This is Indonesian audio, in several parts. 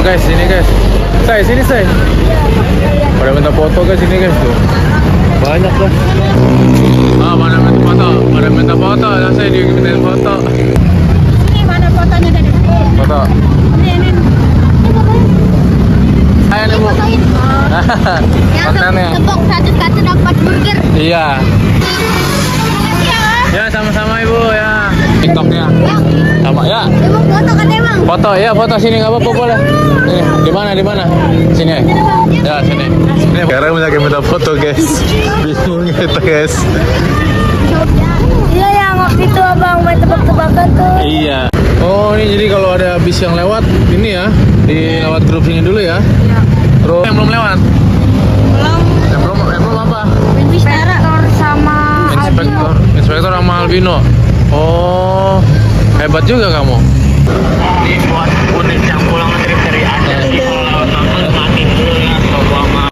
guys, sini guys. Sini say. Pada minta foto guys, sini guys tuh. Banyak lah. Pada minta foto. Lah saya dimintain foto. Ini mana fotonya tadi? Foto. Ini. Ayo nih, Bu. Kontennya. Tepuk satu dapat burger. Iya. Ya, sama-sama Ibu ya. TikToknya. Sama ya. Emang foto kan emang? Foto ya, foto sini nggak apa-apa boleh. Ini di mana? Sini. Ya, sini. Sekarang minta foto guys. Bingung gitu guys. Iya yang waktu itu abang main tebak-tebakan tuh. Iya. Oh ini jadi kalau ada bis yang lewat ini ya, di lewat grup sini dulu ya. Terus yang belum lewat. Yang belum apa? Inspektor sama Inspektor sama Albino. Oh hebat juga kamu. Ini buat unit yang pulang trip dari Aceh sih, kalau nonton mati dulu ya, kalau sama.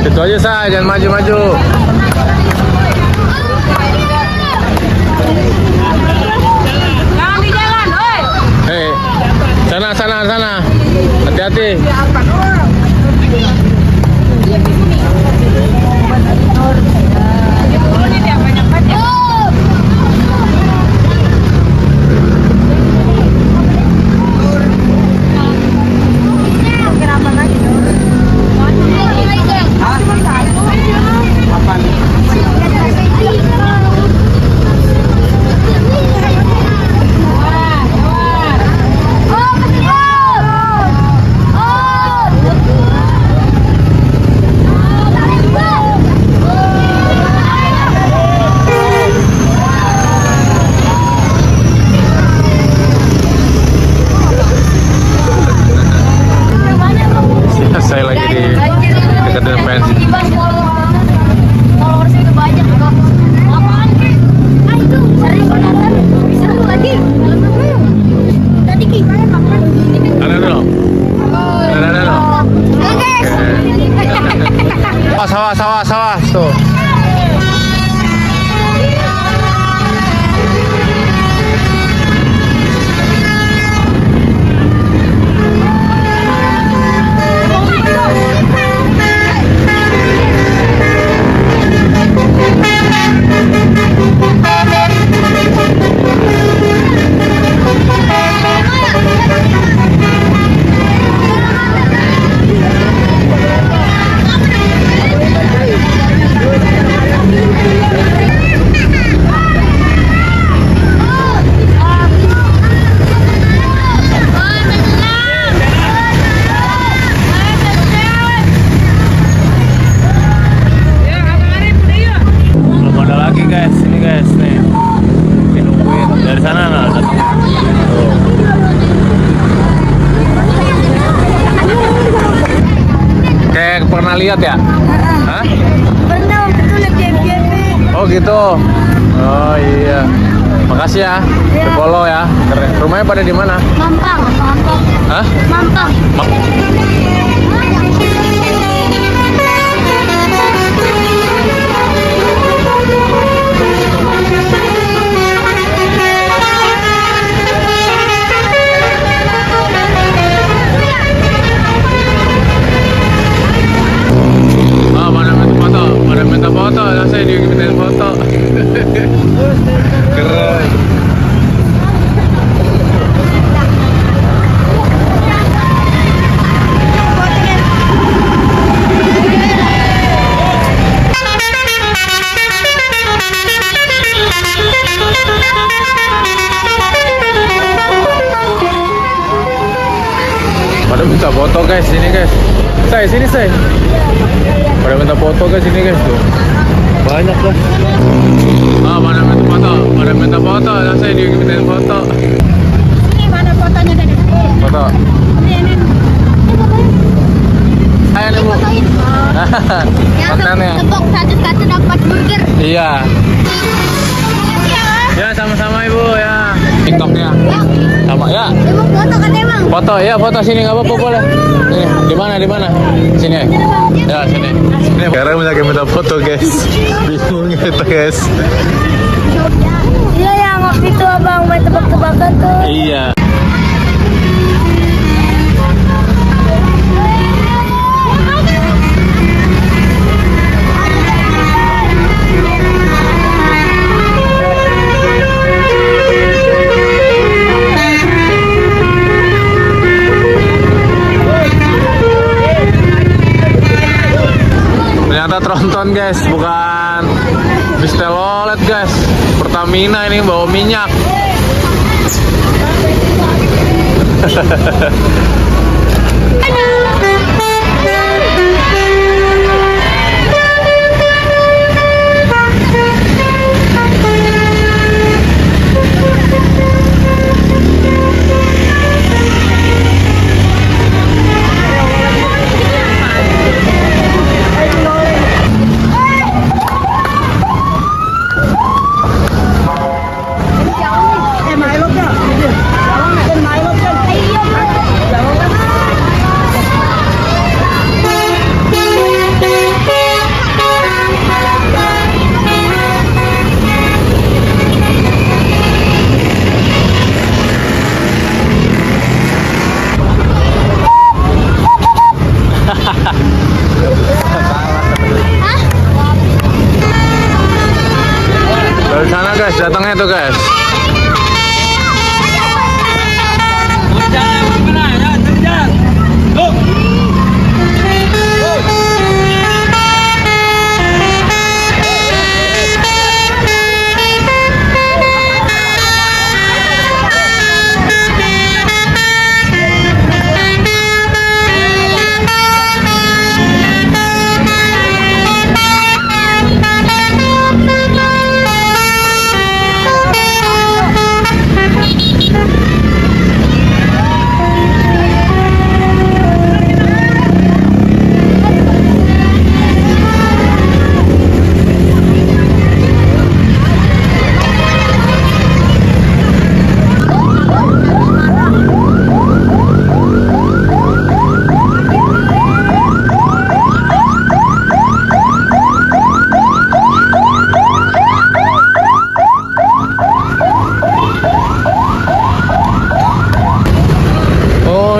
Itu aja say, jangan maju-maju. Jangan di jalan, oi. Hei, sana. Hati-hati. Saya lagi di dekat dengan pensi. Followers itu banyak kok. Apaan Ki? Itu sering penonton. Bisa lagi. Tadi Ki. Ada dulu. Oh, sawah tuh. Pernah lihat ya? Hah? Pernah waktu itu lihat di FYP. Oh gitu. Oh iya. Makasih ya. Di follow ya. Keren. Rumahnya pada di mana? Mampang. Hah? Mampang. Pada minta foto, lah saya dimintain foto. Keren. Pada minta foto guys, sini guys. Sini say. Pada minta foto guys, sini guys tuh. Banyak lah. Ah, mana minta foto? Pada minta foto, dan saya juga minta foto. Ini mana fotonya dari Foto. ini. Ayo nih bu. Fotoin. Ya, Kontennya. tepuk satu dapat burger. Iya. Makasih ya, Mas. Ya sama-sama ibu ya. TikToknya. Ya. Sama ya. Emang foto kan emang? Foto ya, foto sini nggak apa-apa boleh. Ini di mana di mana? Sini. Ya sini. Sekarang banyak yang minta foto guys. Bingung kita guys. Iya yang waktu itu abang main tebak-tebakan tuh. Iya. Ternyata tronton guys, bukan bis telolet guys. Pertamina ini bawa minyak. Dari sana guys, datangnya tuh guys.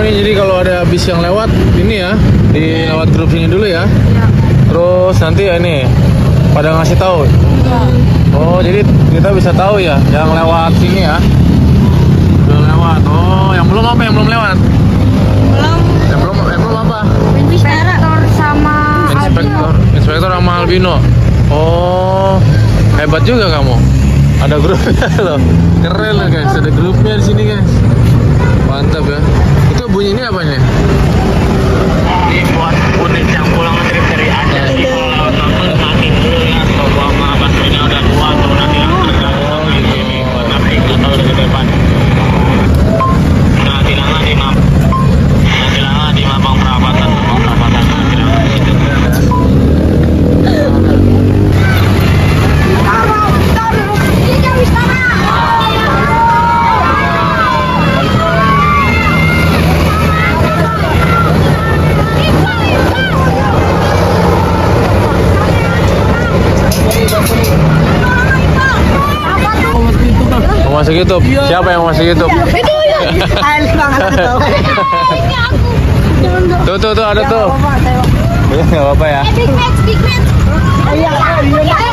Jadi kalau ada bis yang lewat ini ya, di lewat grup sini dulu ya. Terus nanti ya ini pada ngasih tahu. Oh, jadi kita bisa tahu ya yang lewat sini ya. Belum lewat. Oh, yang belum apa? Yang belum lewat? Belum. Yang belum apa? Inspektor sama Inspektor sama albino. Oh, hebat juga kamu. Ada grupnya loh. Keren loh guys, ada grupnya di sini guys. Mantap ya. Itu bunyi ini apa nih? Ini buat unit yang pulang trip dari Aceh sih. Kalau nonton mati dulu ya. Kalau sama baterainya udah tua tuh nanti yang tergantung ini buat nabrak atau dari depan. Nah, tilangnya di map. Nah, tilangnya di Mapang Perapatan. Mapang Perapatan. Tilangnya itu. Mau masuk YouTube? Siapa yang mau masuk YouTube? itu ya. Tuh ada tuh. Ya, nggak apa-apa ya. Big Mac. Iya.